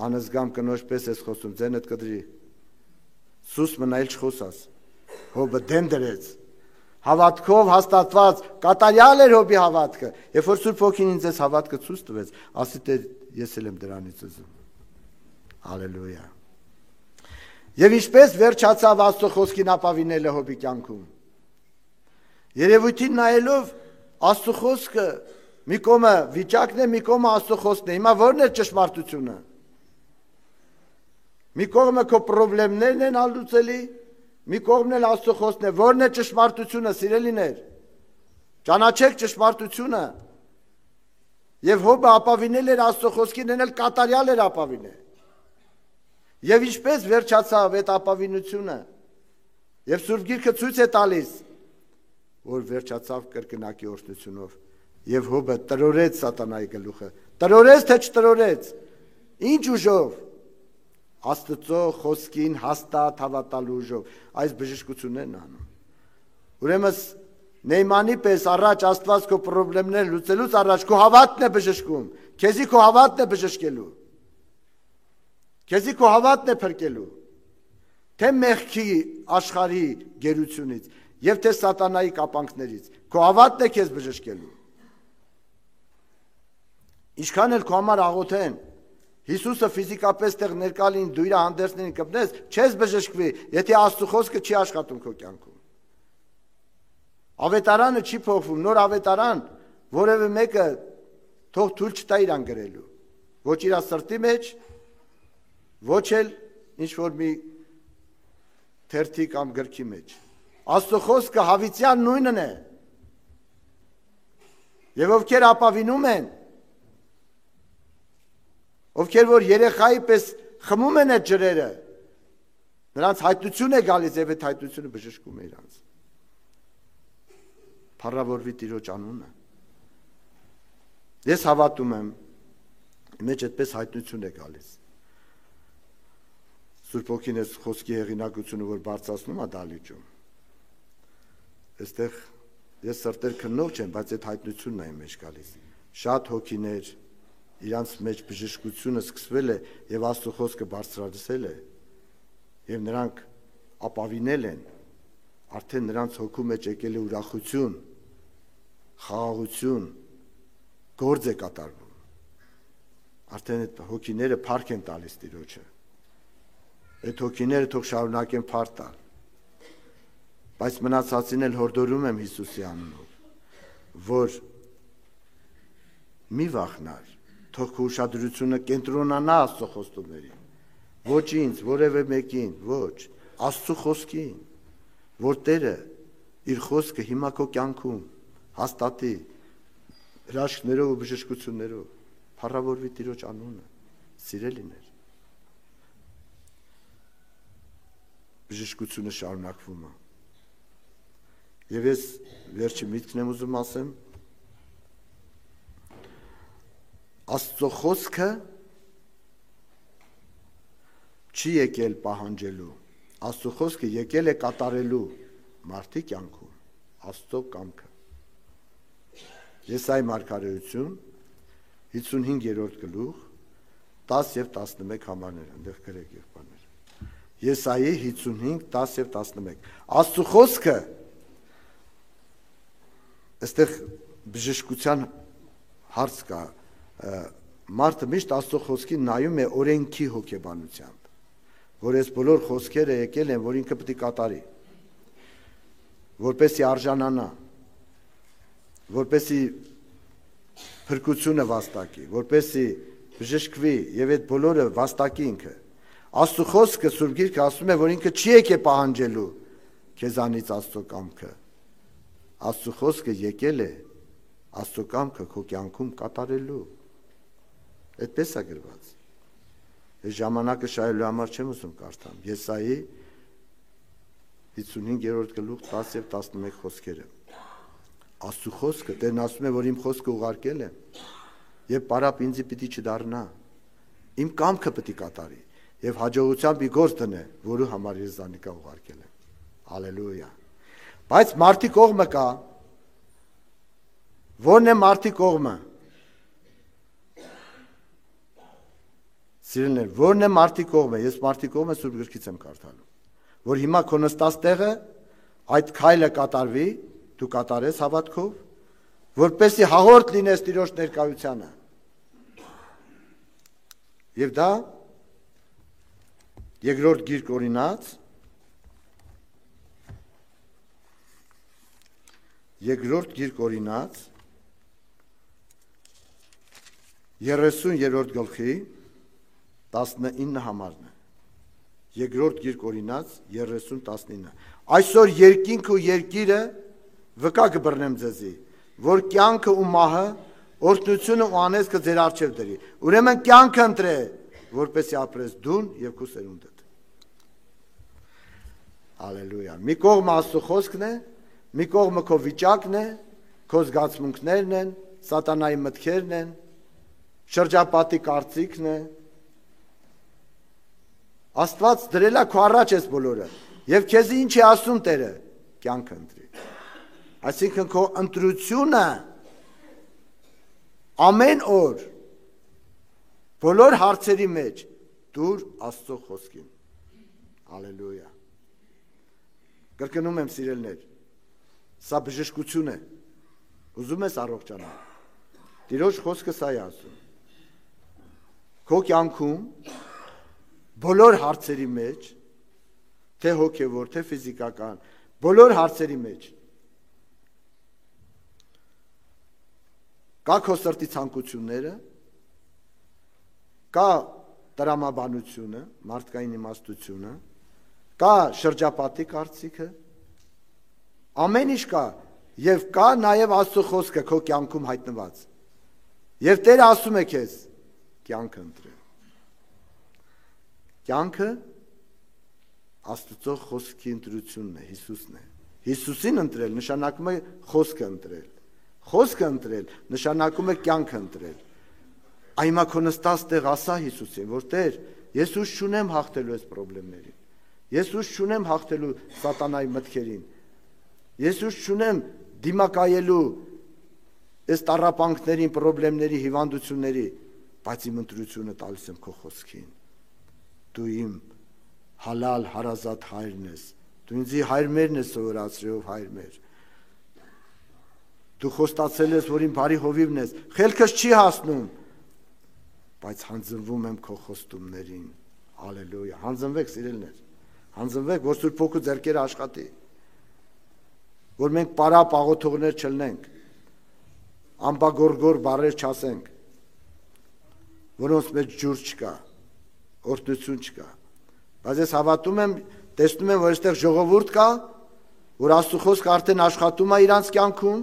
անզգամ կնոջ պես ես խոսում, ձենդ կդրի, սուս մնայել չխոսաս, Հոբը դեմ դրեց, հավատքով հաստատված, կատարյալ էր Հոբի հավատքը, երբ որ Սուրբ Հոգին ինձ այս հավատքը ցույց տվեց, ասի Տեր, ես էլ եմ դրանից ուզում։ Հալելույա։ Եվ ինչպես վերջացավ Աստծո խոսքին ապավինելը Հոբի կյանքում։ Երևույթին նայելով Աստծո խոսքը մի կողմը վիճակն է, մի կողմը Աստծո խոսքն է։ Հիմա ո՞րն է ճշմարտությունը։ Մի կողմը քո խնդիրներն են հալուցելի, մի կողմն էլ Աստծո խոսքն է, ո՞րն է ճշմարտությունը, սիրելիներ։ Ճանաչեք ճշմարտությունը։ Եվ Հոբը ապավինել էր Աստծո խոսքին, էլ կատարյալ էր ապավինել։ Եվ ինչպես վերջացավ այդ ապավինությունը։ Եվ Սուրբ Գիրքը ցույց է տալիս, որ վերջացավ կրկնակի օրհնությունով։ Եվ Հոբը տրորեց սատանայի գլուխը։ Տրորեց թե չտրորեց։ Ինչ ուժով։ Աստծո խոսքին հաստատ հավատալու ուժով։ Այս բժշկություններն անում։ Ուրեմն Նեյմանի պես առաջ Աստված քո խնդիրները լուծելուց առաջ քո հավատն է բժշկում։ Քեզի քո հավատն է բժշկելու։ Քեզի քո հավատն է փրկելու։ Թե մեղքի աշխարհի գերությունից եւ թե սատանայի կապանքներից։ Քո հավատն է քեզ բժշկելու։ Ինչքան էլ քո համար աղոթեն, Հիսուսը ֆիզիկապես տեղ ներկա լինի, դու իր հանդերձներին կպնես, չես բժշկվի, եթե Աստծո խոսքը չի աշխատում քո կյանքում։ Ավետարանը չի փոխվում, նոր ավետարան, որևէ մեկը թող թույլ չտա իրան գրելու։ Ոչ իր սրտի մեջ, ոչ էլ ինչ որ մի թերթի կամ գրքի մեջ։ Աստծո խոսքը հավիտյան նույնն է։ Եվ ովքեր ապավինում են, ովքեր որ երեխայի պես խմում են այդ ջրերը, նրանց հայտնություն է գալիս եւ այդ հայտնությունը բժշկում է իրանց։ Փառավորվի Տիրոջ անունը։ Ես հավատում եմ, մեջ այդպես հայտնություն է գալիս։ Սուրբ Հոգին այս խոսքի հեղինակությունը որ բարձրացնում է դալիճում։ Այստեղ ես սրտեր քննող չեմ, բայց այդ հայտնությունն է իմ մեջ գալիս։ Շատ հոգիներ իրանց մեջ բժշկությունը սկսվել է եւ Աստծո խոսքը բարձրացել է եւ նրանք ապավինել են, արդեն նրանց հոգու մեջ եկել է ուրախություն, խաղաղություն, գործ է կատարվում։ Արդեն այդ հոգիները փառք են տալիս Տիրոջը։ Այդ հոգիները թող շարունակեն փառք տալ։ Բայց մնացածին էլ հորդորում եմ Հիսուսի անունով, որ մի վախնար, թող քո ուշադրությունը կենտրոնանա Աստծո խոստումներին։ Ոչ ինձ, որևէ մեկին, ոչ, Աստծո խոսքին, որ Տերը իր խոսքը հիմա քո կյանքում հաստատի հրաշքներով ու բժշկություններով։ Փառավորվի Տիրոջ անունը, սիրելիներ։ բժշկությունը շարունակվում է։ Եվ ես վերջի միտքն եմ ուզում ասեմ, Աստծո խոսքը չի եկել պահանջելու, Աստծո խոսքը եկել է կատարելու մարդի կյանքում, Աստծո կամքը։ Եսայի մարգարեություն 55-րդ գլուխ 10 եւ 11 համարներ, այնտեղ գրեք եղբայրներ։ Եսայի 55, 10 եւ 11։ Աստծո խոսքը այստեղ բժշկության հարց կա, մարդը միշտ Աստծո խոսքին նայում է օրենքի հոգեբանությամբ, որ այս բոլոր խոսքերը եկել են, որ ինքը պետք է կատարի, որպեսզի արժանանա, որպեսզի փրկությունը վաստակի, որպեսզի բժշկվի եւ այդ բոլորը վաստակի ինքը։ Աստծո խոսքը Սուրբ Գիրքը ասում է, որ ինքը չի եկել պահանջելու քեզանից Աստծո կամքը։ Աստծո խոսքը եկել է Աստծո կամքը քո կյանքում կատարելու։ Այդպես է գրված։ Այս ժամանակը շահելու համար չեմ ուզում կարդամ։ Եսայի 55-րդ գլուխ 10 եւ 11 խոսքերը։ Աստծո խոսքը Տերն ասում է, որ իմ խոսքը ուղարկել եմ եւ պարապ ինձի պիտի չդառնա։ Իմ կամքը պիտի կատարի եւ հաջողությամբ ի գործ դնե, որու համար ես զանիկա ուղարկել եմ։ Հալելույա։ Բայց մարդի կողմը կա։ Որն է մարդի կողմը։ Սիրելիներ, որն է մարդի կողմը։ Ես մարդի կողմը Սուրբ Գրքից եմ կարդալու։ Որ հիմա քո նստած տեղը այդ քայլը կատարվի, դու կատարես հավատքով, որպեսզի հաղորդ լինես Տիրոջ ներկայությանը։ Եվ դա երկրորդ գիրք օրինաց, երկրորդ գիրք օրինաց 30-րդ գլխի 19 համարն է։ Երկրորդ գիրք օրինաց 30-19։ Այսօր երկինք ու երկիրը վկա կբռնեմ ձեզի, որ կյանքը ու մահը, օրհնությունը ու անեծքը ձեր առջև դրի։ Ուրեմն կյանքը ընտրե, որպեսզի ապրես դուն եւ քո սերունդդ։ Հալելույա։ Մի կողմը Աստծո խոսքն է, մի կողմը քո վիճակն է, քո զգացմունքներն են, սատանայի մտքերն են, շրջապատի կարծիքն է։ Աստված դրել է քո առաջ այս բոլորը, եւ քեզի ինչ է ասում Տերը, կյանքը ընտրի։ Այսինքն քո ընտրությունը ամեն օր բոլոր հարցերի մեջ դուր Աստծո խոսքին։ Հալելույա։ Կրկնում եմ սիրելիներ, սա բժշկություն է։ Ուզում ես առողջանալ։ Տիրոջ խոսքը սա է ասում։ Քո կյանքում բոլոր հարցերի մեջ, թե հոգևոր, թե ֆիզիկական, բոլոր հարցերի մեջ կա քո սրտի ցանկությունները, կա տրամաբանությունը, մարդկային իմաստությունը, կա շրջապատի կարծիքը, ամեն ինչ կա, եւ կա նաեւ Աստծո խոսքը քո կյանքում հայտնված։ Եվ Տերը ասում է քեզ. կյանքը ընտրել։ Կյանքը Աստծո խոսքի ընտրությունն է, Հիսուսն է։ Հիսուսին ընտրել նշանակում է խոսքը ընտրել։ Խոսքը ընտրել նշանակում է կյանքը ընտրել։ Այմա քո նստած տեղ ասա Հիսուսին, որ Տեր, ես ուժ չունեմ հաղթելու այս խնդիրներին։ Ես ուժ չունեմ հաղթելու սատանայի մտքերին։ Ես ուժ չունեմ դիմակայելու այս տառապանքներին, խնդիրների, հիվանդությունների, բայց իմ ընտրությունը տալիս եմ քո խոսքին։ Դու իմ հալալ հարազատ հայրն ես։ Դու ինձ հայրմերն ես սովորացրել, հայրմեր։ Դու խոստացել ես, որ իմ բարի հովիվն ես։ Խելքս չի հասնում, բայց հանձնվում եմ քո խոստումներին։ Հալելույա։ Հանձնվեք, սիրելիներ։ Հանձնվեք, որ Սուրբ Հոգու ձեռքերը աշխատի։ Որ մենք պարապ աղոթողներ չլնենք։ Ամբագորգոր բառեր չասենք, որոնց մեջ ջուր չկա, օրհնություն չկա։ Բայց ես հավատում եմ, տեսնում եմ, որ այստեղ ժողովուրդ կա, որ Աստծո խոսքը արդեն աշխատում է իրանց կյանքում,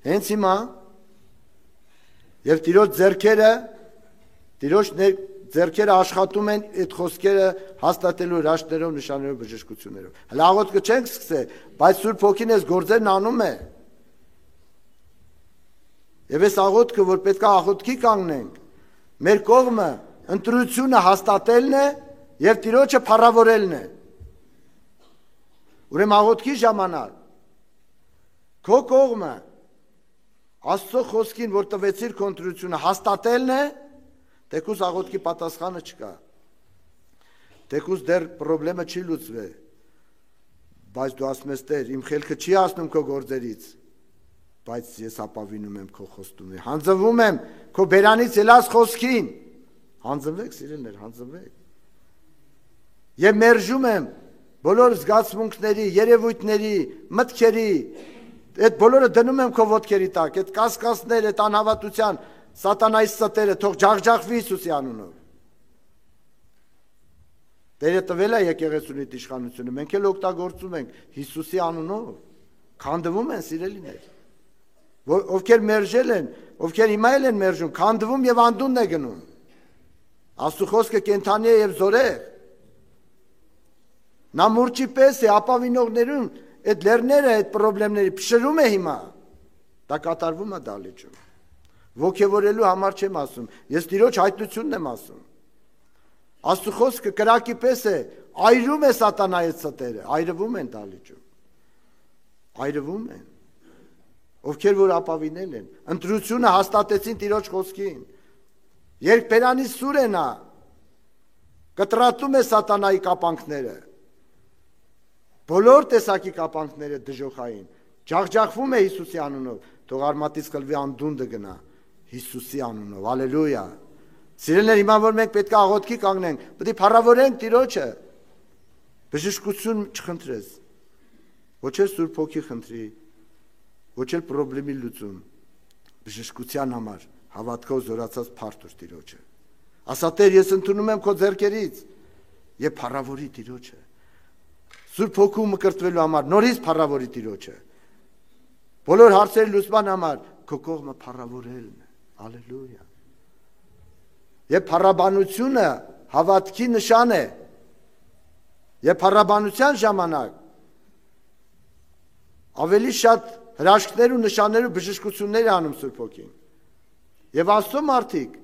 հենց հիմա, եւ Տիրոջ ձեռքերը, Տիրոջ ձեռքերը աշխատում են այդ խոսքերը հաստատելու հրաշքներով, նշաններով, բժշկություններով։ Հələ աղոթքը չենք սկսել, բայց Սուրբ Հոգին այս գործերն անում է։ Եվ այս աղոթքը, որ պետք է աղոթքի կանգնենք, մեր կողմը ընտրությունը հաստատելն է եւ Տիրոջը փառավորելն է։ Ուրեմն աղոթքի ժամանակ քո կողմը Աստծո խոսքին, որ տվեցիր քո ընտրությունը հաստատելն է, թեկուզ աղոթքի պատասխանը չկա։ Թեկուզ դեռ խնդրումը չի լուծվել, բայց դու ասում ես Տեր, իմ խելքը չի հասնում քո գործերից, բայց ես ապավինում եմ քո խոստումներին, հանձնվում եմ քո բերանից ելած խոսքին։ Հանձնվեք, սիրելիներ, հանձնվեք։ Եվ մերժում եմ բոլոր զգացմունքների, երևույթների, մտքերի, այդ բոլորը դնում եմ քո ոտքերի տակ, այդ կասկածներ, այդ անհավատության, սատանայի ստերը թող ջախջախվի Հիսուսի անունով։ Տերը տվել է եկեղեցունի իշխանությունը, մենք էլ օգտագործում ենք Հիսուսի անունով, քանդվում են սիրելիներ, ովքեր մերժել են, ովքեր հիմա էլ են մերժում, քանդվում եւ անդունն է գնում։ Աստծո խոսքը կենդանի է եւ զորեղ։ Նա մուրճի պես է ապավինողներուն այդ լեռները, այդ խնդիրները փշրում է հիմա։ Դա կատարվում է դալիճում։ Ոգևորելու համար չեմ ասում, ես Տիրոջ հայտնությունն եմ ասում։ Աստծո խոսքը կրակի պես է, այրում է սատանայի ստերը, այրվում են դալիճում։ Այրվում են։ Ովքեր որ ապավինել են, ընտրությունը հաստատեցին Տիրոջ խոսքին։ Երբ բերանի սուր է նա, կտրատում է սատանայի կապանքները։ Բոլոր տեսակի կապանքները դժոխային, ջախջախվում է Հիսուսի անունով, թող արմատից կլվի անդունդը գնա Հիսուսի անունով, ալելույա։ Սիրելիներ, հիմա որ մենք պետք է աղոթքի կանգնենք, պետք է փառավորենք Տիրոջը, բժշկություն չխնդրես, ոչ էլ Սուրբ Հոգի խնդրի, ոչ էլ խնդրի լուծում, բժշկության համար հավատքով զորացած փառտուր Տիրոջը։ Ասա Տեր, ես ընդունում եմ քո ձեռքերից եւ փառավորի Տիրոջը։ Սուրբ Հոգու մկրտվելու համար նորից փառավորի Տիրոջը։ Բոլոր հարցերի լուծման համար քո կողմը փառավորելն է։ Ալելույա։ Եվ փառաբանությունը հավատքի նշան է։ Եվ փառաբանության ժամանակ ավելի շատ հրաշքներ ու նշաններ ու բժշկություններ անում Սուրբ Հոգին։ Եվ Աստծո մարդիկ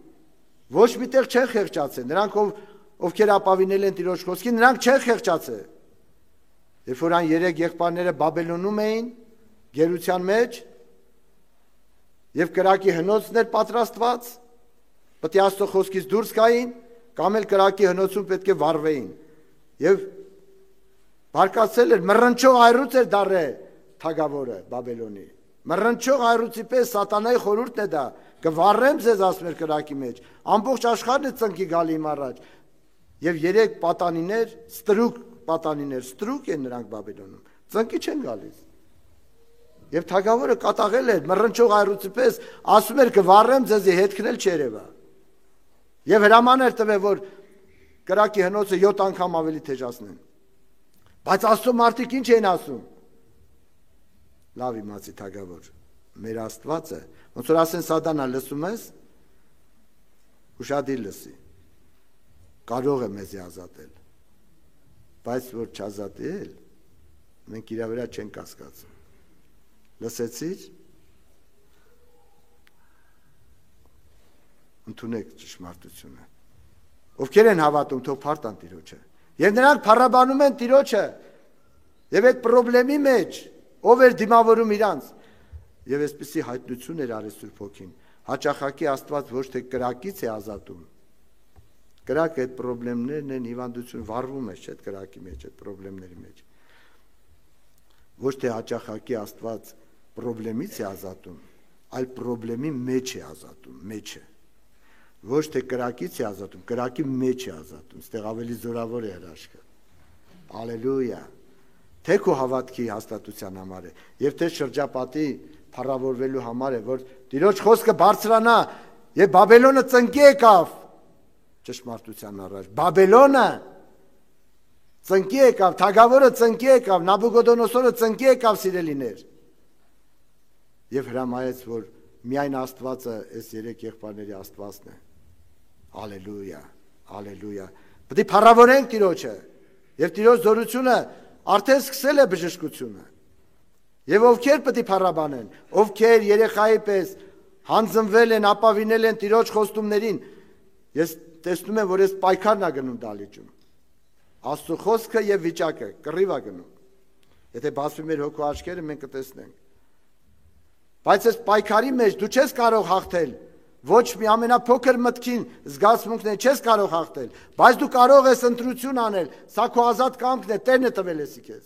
ոչ միտեղ չեն խեղճացել, նրանք ովքեր ապավինել են Տիրոջ խոսքին, նրանք չեն խեղճացել։ Երբ որ այն 3 եղբայրները Բաբելոնում էին, գերության մեջ, եւ կրակի հնոցներ պատրաստված, պետք է Աստծո խոսքից դուրս գային, կամ էլ կրակի հնոցում պետք է վառվեին։ Եվ բարկացել էր, մռնչող այրուց էր դարել թագավորը Բաբելոնի։ Մռնչող այրուցի պես սատանայի խորհուրդն է դա, կվառեմ ձեզ, ասում էր կրակի մեջ, ամբողջ աշխարհն է ծնկի գալի իմ առաջ։ Եվ 3 պատանիներ, ստրուկ պատանիներ, ստրուկ են նրանք Բաբելոնում, ծնկի չեն գալիս։ Եվ թագավորը կատաղել էր, մռնչող այրուցի պես, ասում էր կվառեմ ձեզ, հետ քնել չերևա։ Եվ հրաման էր տվել, որ կրակի հնոցը 7 անգամ ավելի թեժացնեն։ Բայց Աստծո մարդիկ ինչ են ասում։ Լավ իմացի թագավոր, մեր Աստվածը, ոնց որ ասեն սատանա, լսում ես, ուշադիր լսի, կարող է մեզ ազատել, բայց որ չազատել, մենք իր վրա չենք կասկածում։ Լսեցիր, ընդունեք ճշմարտությունը։ Ովքեր են հավատում, թող փառտան Տիրոջը։ Եվ նրանք փառաբանում են Տիրոջը։ Եվ այդ խնդրի մեջ ով էր դիմավորում իրանց։ Եվ այսպիսի հայտնություն էր արել Սուրբ Հոգին։ Հաճախակի Աստված ոչ թե կրակից է ազատում։ Կրակը այդ խնդիրներն են, հիվանդություն վառվում է, չէ՞, կրակի մեջ, այդ խնդիրների մեջ։ Ոչ թե հաճախակի Աստված խնդրից է ազատում, այլ խնդրի մեջ է ազատում, մեջը։ Ոչ թե կրակից է ազատում, կրակի մեջ է ազատում, այստեղ ավելի զորավոր է հրաշքը։ Ալելույա։ Թե քո հավատքի հաստատության համար է, եւ թե շրջապատի փառավորվելու համար է, որ Տիրոջ խոսքը բարձրանա, եւ Բաբելոնը ծնկի եկավ ճշմարտության առաջ։ Բաբելոնը ծնկի եկավ, թագավորը ծնկի եկավ, Նաբուկոդոնոսորը ծնկի եկավ, սիրելիներ։ Եվ հրամայեց, որ միայն Աստվածը այս 3 եղբայրների Աստվածն է։ Ալելույա, Ալելույա։ Պետք է փառավորենք Տիրոջը։ Եվ Տիրոջ զորությունը արդեն սկսել է բժշկությունը։ Եվ ովքեր պետք է փառաբանեն, ովքեր երեխայի պես հանձնվել են, ապավինել են Տիրոջ խոստումներին։ Ես տեսնում եմ, որ ես պայքարն ա գնում դալիճում։ Աստծո խոսքը եւ վիճակը կռիվ ա գնում։ Եթե բացվի մեր հոգու աչքերը, մենք կտեսնենք։ Բայց այս պայքարի մեջ դու չես կարող հաղթել, ոչ մի ամենափոքր մտքին զգացմունքն չես կարող հաղթել, բայց դու կարող ես ընտրություն անել, սա քո ազատ կամքն է, Տերն է տվել էսի քեզ։